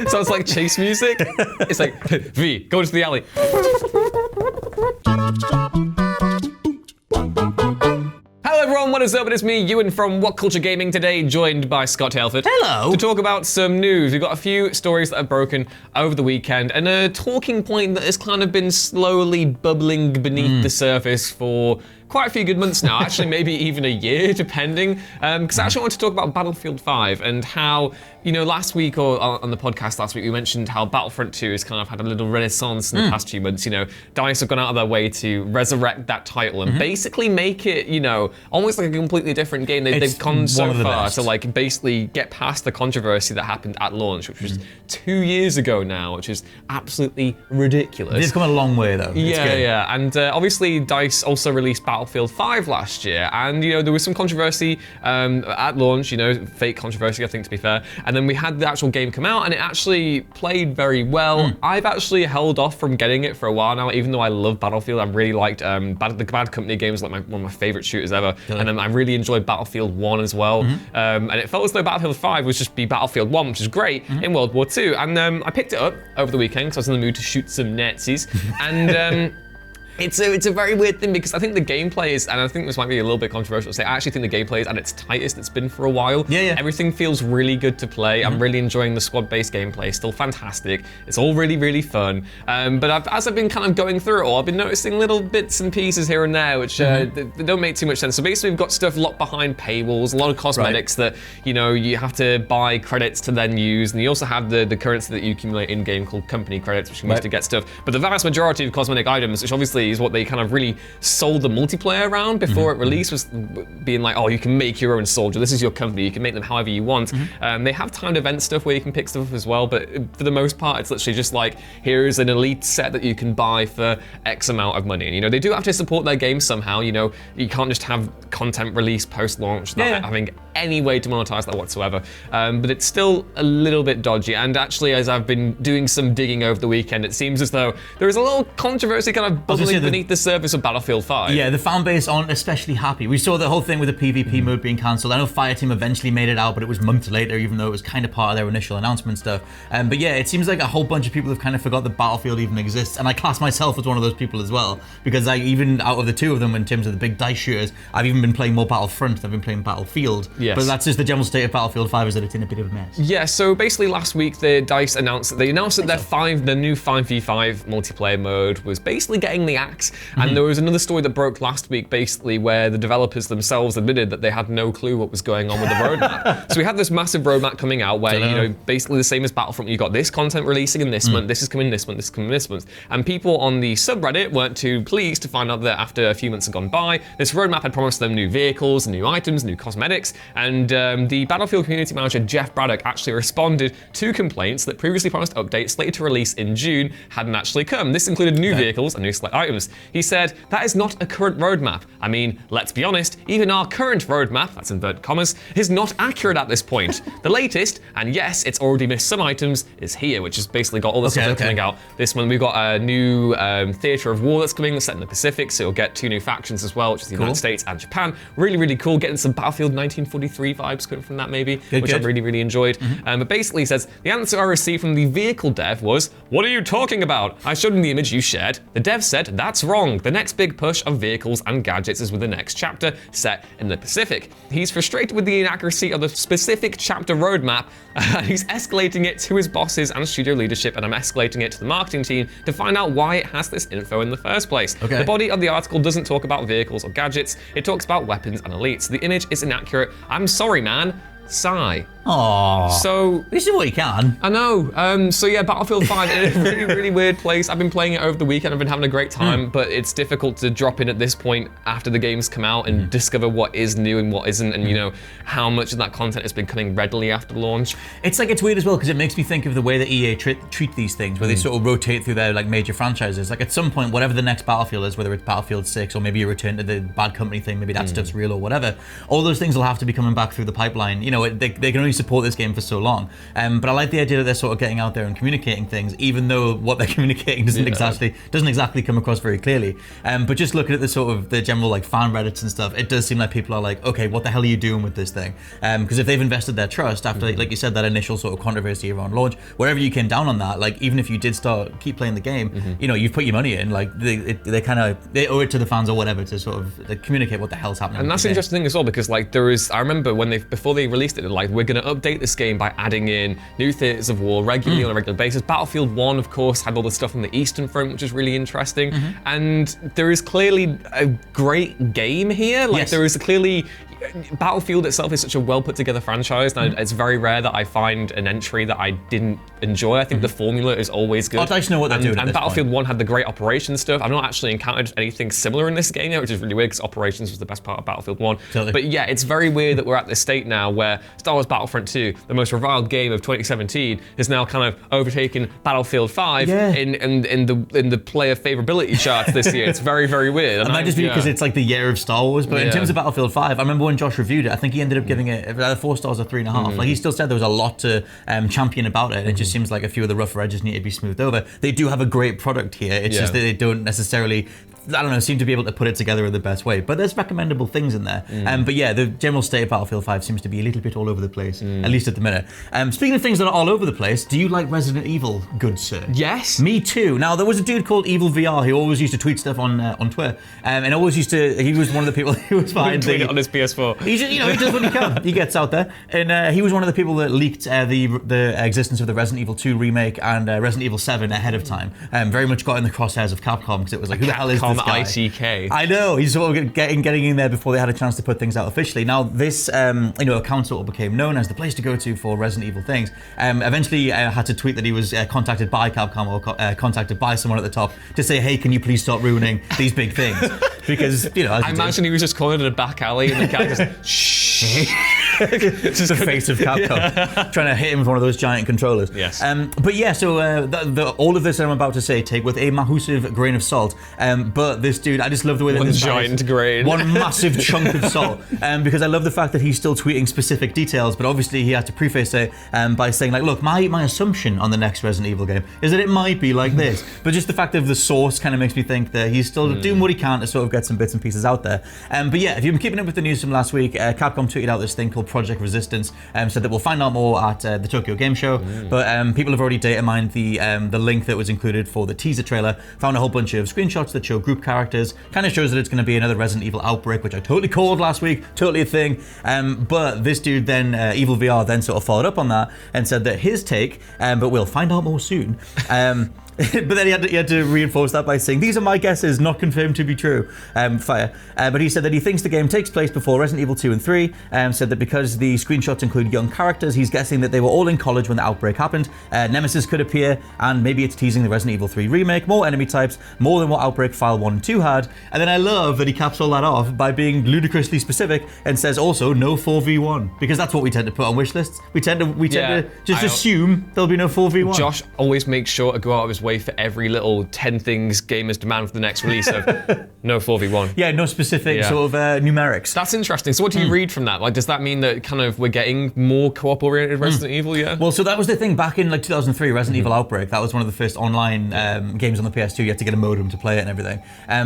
Sounds like chase music. It's like, V, go to the alley. Hello everyone, what is up? It is me, Ewan from WhatCulture Gaming, today joined by Scott Tailford. Hello! To talk about some news. We've got a few stories that have broken over the weekend and a talking point that has kind of been slowly bubbling beneath the surface for quite a few good months now, actually maybe even a year, depending. Because I actually want to talk about Battlefield 5 and how, last week or on the podcast last week, we mentioned how Battlefront 2 has kind of had a little renaissance in the past few months. DICE have gone out of their way to resurrect that title and basically make it, almost like a completely different game. They've gone so far to basically get past the controversy that happened at launch, which was 2 years ago now, which is absolutely ridiculous. They've come a long way though. Yeah. And obviously DICE also released Battlefield 5 last year, and there was some controversy at launch, fake controversy, I think, to be fair. And then we had the actual game come out, and it actually played very well. I've actually held off from getting it for a while now, even though I love Battlefield. I really liked the Bad Company games, like one of my favorite shooters ever. And I really enjoyed Battlefield 1 as well. And it felt as though Battlefield 5 was just be Battlefield 1, which is great in World War II. And I picked it up over the weekend because I was in the mood to shoot some Nazis. And it's a very weird thing because I think the gameplay is, and I think this might be a little bit controversial to say, I actually think the gameplay is at its tightest it's been for a while. Yeah. Everything feels really good to play. I'm really enjoying the squad-based gameplay, still fantastic. It's all really, really fun. But as I've been kind of going through it all, I've been noticing little bits and pieces here and there which they don't make too much sense. So basically we've got stuff locked behind paywalls, a lot of cosmetics that, you have to buy credits to then use. And you also have the currency that you accumulate in-game called company credits, which you can use to get stuff. But the vast majority of cosmetic items, which obviously is what they kind of really sold the multiplayer around before it released, was being like, oh, you can make your own soldier. This is your company. You can make them however you want. They have timed event stuff where you can pick stuff up as well, but for the most part, it's literally just like, here's an elite set that you can buy for X amount of money. And they do have to support their games somehow. You can't just have content released post-launch without having any way to monetize that whatsoever. But it's still a little bit dodgy. And actually, as I've been doing some digging over the weekend, it seems as though there is a little controversy kind of bubbling beneath the surface of Battlefield 5. Yeah, the fan base aren't especially happy. We saw the whole thing with the PvP mode being cancelled. I know Fireteam eventually made it out, but it was months later, even though it was kind of part of their initial announcement stuff. But yeah, it seems like a whole bunch of people have kind of forgot that Battlefield even exists. And I class myself as one of those people as well, because even out of the two of them, in terms of the big DICE shooters, I've even been playing more Battlefront than I've been playing Battlefield. Yes. But that's just the general state of Battlefield 5, is that it's in a bit of a mess. Yeah, so basically last week, the DICE announced that the new 5v5 multiplayer mode was basically getting the axe. And there was another story that broke last week, basically, where the developers themselves admitted that they had no clue what was going on with the roadmap. So we had this massive roadmap coming out where, basically the same as Battlefront, you got this content releasing in this month, this is coming this month, this is coming this month. And people on the subreddit weren't too pleased to find out that after a few months had gone by, this roadmap had promised them new vehicles, new items, new cosmetics, and the Battlefield community manager, Jeff Braddock, actually responded to complaints that previously promised updates slated to release in June hadn't actually come. This included new vehicles and new select items. He said, that is not a current roadmap. I mean, let's be honest, even our current roadmap, that's inverted commas, is not accurate at this point. The latest, and yes, it's already missed some items, is here, which has basically got all the stuff that's coming out this month. We've got a new theater of war that's coming, that's set in the Pacific, so you'll get 2 new factions as well, which is the United States and Japan. Really, really cool, getting some Battlefield 1943 vibes coming from that maybe, which I really, really enjoyed. But basically he says, the answer I received from the vehicle dev was, what are you talking about? I showed him the image you shared. The dev said, that's wrong. The next big push of vehicles and gadgets is with the next chapter set in the Pacific. He's frustrated with the inaccuracy of the specific chapter roadmap, and he's escalating it to his bosses and studio leadership, and I'm escalating it to the marketing team to find out why it has this info in the first place. The body of the article doesn't talk about vehicles or gadgets, it talks about weapons and elites. The image is inaccurate. I'm sorry, man. Sigh. Aww. So this is what you can. I know. So yeah, Battlefield 5 in a really, really weird place. I've been playing it over the weekend. I've been having a great time, but it's difficult to drop in at this point after the game's come out and discover what is new and what isn't, and how much of that content has been coming readily after launch. It's weird as well because it makes me think of the way that EA treat these things, where they sort of rotate through their major franchises. Like at some point, whatever the next Battlefield is, whether it's Battlefield 6 or maybe a return to the Bad Company thing, maybe that stuff's real or whatever. All those things will have to be coming back through the pipeline. They can only we support this game for so long. But I like the idea that they're sort of getting out there and communicating things, even though what they're communicating doesn't exactly come across very clearly. But just looking at the sort of the general like fan Reddits and stuff, it does seem like people are like, okay, what the hell are you doing with this thing? Because if they've invested their trust after, like you said, that initial sort of controversy around launch, wherever you came down on that, like even if you did keep playing the game, you know, you've put your money in, like they owe it to the fans or whatever to sort of communicate what the hell's happening. And that's an interesting thing as well, because like I remember when before they released it, like, we're going to update this game by adding in new theaters of war regularly on a regular basis. Battlefield 1, of course, had all the stuff on the Eastern Front, which is really interesting. And there is clearly a great game here. Like, there is clearly... Battlefield itself is such a well put together franchise, and it's very rare that I find an entry that I didn't enjoy. I think the formula is always good. I'd like to know what they're doing. And Battlefield 1 had the great operations stuff. I've not actually encountered anything similar in this game yet, which is really weird because operations was the best part of Battlefield 1. Totally. But yeah, it's very weird that we're at this state now where Star Wars Battlefront 2, the most reviled game of 2017, is now kind of overtaking Battlefield 5 in the player favorability charts this year. It's very, very weird. It might just be because it's like the year of Star Wars, but in terms of Battlefield 5, I remember when Josh reviewed it, I think he ended up giving it either 4 stars or 3.5. Like, he still said there was a lot to champion about it. It just seems like a few of the rougher edges need to be smoothed over. They do have a great product here. It's just that they don't necessarily, I don't know, seem to be able to put it together in the best way. But there's recommendable things in there. But yeah, the general state of Battlefield 5 seems to be a little bit all over the place, at least at the minute. Speaking of things that are all over the place, do you like Resident Evil, good sir? Yes. Me too. Now, there was a dude called Evil VR who always used to tweet stuff on Twitter, and always he was one of the people who was behind tweet it on his PS4. He just, he does what he can. He gets out there, and he was one of the people that leaked the existence of the Resident Evil 2 remake and Resident Evil 7 ahead of time. Very much got in the crosshairs of Capcom, because it was like, who the hell is this guy? ICK. I know, he's sort of getting in there before they had a chance to put things out officially. Now, this account sort of became known as the place to go to for Resident Evil things. Eventually, had to tweet that he was contacted by Capcom or contacted by someone at the top to say, hey, can you please stop ruining these big things? Because, I imagine he was just calling it a back alley, and the guy goes, shh. It's just the face of Capcom trying to hit him with one of those giant controllers. Yes. But yeah, so all of this I'm about to say take with a massive grain of salt. But this dude, I just love the way that this giant grain, one massive chunk of salt. Because I love the fact that he's still tweeting specific details, but obviously he had to preface it by saying like, look, my assumption on the next Resident Evil game is that it might be like this. But just the fact of the source kind of makes me think that he's still doing what he can to sort of get some bits and pieces out there. But yeah, if you've been keeping up with the news from last week, Capcom tweeted out this thing called Project Resistance, said that we'll find out more at the Tokyo Game Show. But people have already data mined the link that was included for the teaser trailer, found a whole bunch of screenshots that show group characters, kind of shows that it's going to be another Resident Evil Outbreak, which I totally called last week, totally a thing. But this dude then, Evil VR, then sort of followed up on that and said that his take, but we'll find out more soon. But then he had to reinforce that by saying, these are my guesses, not confirmed to be true. Fire. But he said that he thinks the game takes place before Resident Evil 2 and 3, said that because the screenshots include young characters, he's guessing that they were all in college when the outbreak happened. Nemesis could appear, and maybe it's teasing the Resident Evil 3 remake, more enemy types, more than what Outbreak File 1 and 2 had. And then I love that he caps all that off by being ludicrously specific and says also no 4v1, because that's what we tend to put on wish lists. We tend to just assume there'll be no 4v1. Josh always makes sure to go out of his way for every little 10 things gamers demand for the next release of no 4v1. Yeah, no specific sort of numerics. That's interesting. So what do you read from that? Like, does that mean that kind of we're getting more co-op-oriented Resident Evil, Well, so that was the thing back in like 2003, Resident Evil Outbreak. That was one of the first online games on the PS2. You had to get a modem to play it and everything.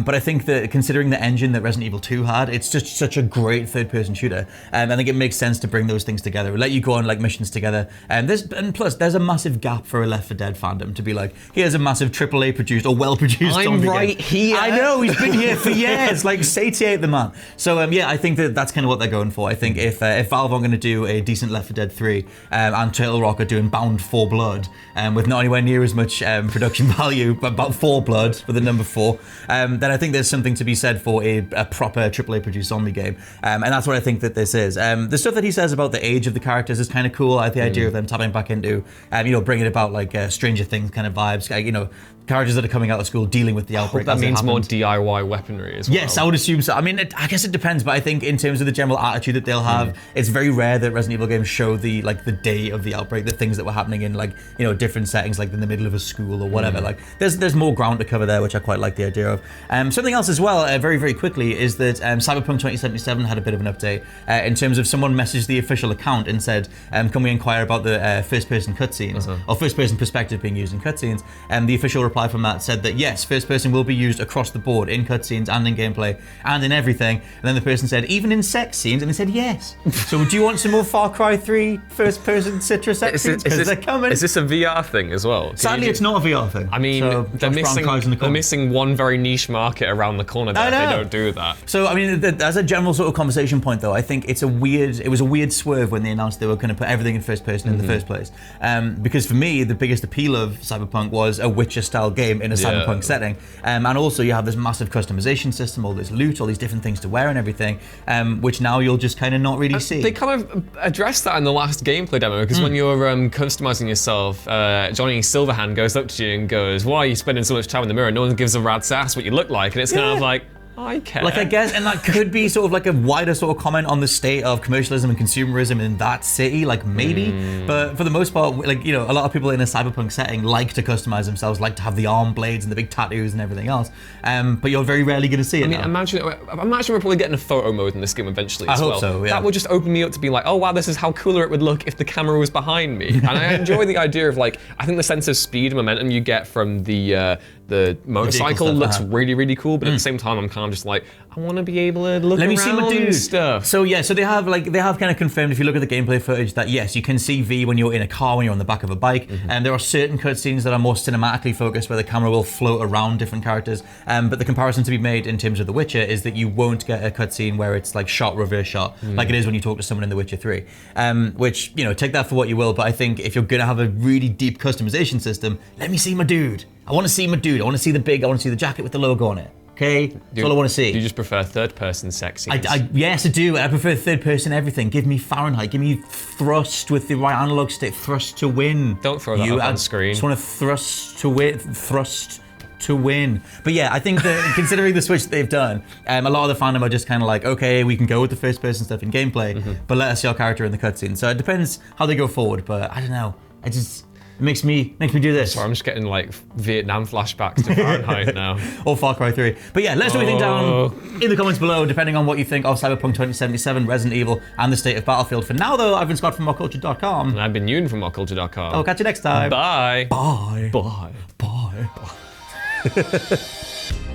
But I think that considering the engine that Resident Evil 2 had, it's just such a great third-person shooter. I think it makes sense to bring those things together, let you go on like missions together. And plus, there's a massive gap for a Left 4 Dead fandom to be like, here's a massive AAA produced or well-produced zombie game. Here. I know, he's been here for years. Like, satiate the man. So yeah, I think that's kind of what they're going for. I think if Valve are going to do a decent Left 4 Dead 3 and Turtle Rock are doing Bound for Blood with not anywhere near as much production value, but about 4 blood with the number 4, then I think there's something to be said for a proper AAA produced zombie game. And that's what I think that this is. The stuff that he says about the age of the characters is kind of cool. I like the idea of them tapping back into, bringing about like Stranger Things kind of vibes, characters that are coming out of school dealing with the outbreak. That means more happens. DIY weaponry as well. Yes, I would assume so. I mean, I guess it depends, but I think in terms of the general attitude that they'll have, it's very rare that Resident Evil games show the day of the outbreak, the things that were happening in different settings, like in the middle of a school or whatever. Like there's more ground to cover there, which I quite like the idea of. Something else as well, very, very quickly, is that Cyberpunk 2077 had a bit of an update in terms of someone messaged the official account and said, can we inquire about the first-person cutscenes, or first-person perspective being used in cutscenes? And the official reply from that said that yes, first person will be used across the board in cutscenes and in gameplay and in everything. And then the person said, even in sex scenes, and they said yes. So do you want some more Far Cry 3 first person Citra sex scenes? Because they're coming. Is this a VR thing as well? Sadly, it's not a VR thing. I mean, so they're missing one very niche market around the corner there if they don't do that. So I mean, as a general sort of conversation point though, I think it was a weird swerve when they announced they were going to put everything in first person in the first place. Because for me, the biggest appeal of Cyberpunk was a Witcher style game in a cyberpunk setting, and also you have this massive customization system, all this loot, all these different things to wear and everything, which now you'll just kind of not really see. They kind of addressed that in the last gameplay demo, because when you're customizing yourself, Johnny Silverhand goes up to you and goes, why are you spending so much time in the mirror? No one gives a rat's ass what you look like, and it's kind of like, I care. Like, I guess, and that could be sort of like a wider sort of comment on the state of commercialism and consumerism in that city, like maybe. But for the most part, like, a lot of people in a cyberpunk setting like to customize themselves, like to have the arm blades and the big tattoos and everything else. But you're very rarely going to see it. I mean, imagine we're probably getting a photo mode in this game eventually as well. I hope so, yeah. That would just open me up to be like, oh wow, this is how cooler it would look if the camera was behind me. And I enjoy the idea of I think the sense of speed and momentum you get from the motorcycle looks really, really cool, but at the same time, I'm kind of just like, I want to be able to look around see my dude. And stuff. So yeah, so they have kind of confirmed, if you look at the gameplay footage, that yes, you can see V when you're in a car, when you're on the back of a bike, and there are certain cutscenes that are more cinematically focused, where the camera will float around different characters. But the comparison to be made in terms of The Witcher is that you won't get a cutscene where it's like shot, reverse shot, like it is when you talk to someone in The Witcher 3. Which, take that for what you will, but I think if you're gonna have a really deep customization system, let me see my dude. I want to see my dude. I want to see I want to see the jacket with the logo on it. Okay? That's all I want to see. Do you just prefer third-person sex scenes? Yes, I do. I prefer third-person everything. Give me Fahrenheit. Give me thrust with the right analog stick. Thrust to win. Don't throw that up on screen. I just want to thrust to win. Thrust to win. But yeah, I think that considering the switch that they've done, a lot of the fandom are just kind of like, okay, we can go with the first-person stuff in gameplay, but let us see our character in the cutscene. So it depends how they go forward, but I don't know. It makes me do this. Sorry, I'm just getting Vietnam flashbacks to Fahrenheit now. Or Far Cry 3. But yeah, let us know what you think down in the comments below, depending on what you think of Cyberpunk 2077, Resident Evil, and the state of Battlefield. For now, though, I've been Scott from WhatCulture.com. And I've been Ewan from WhatCulture.com. I'll catch you next time. Bye. Bye. Bye. Bye. Bye.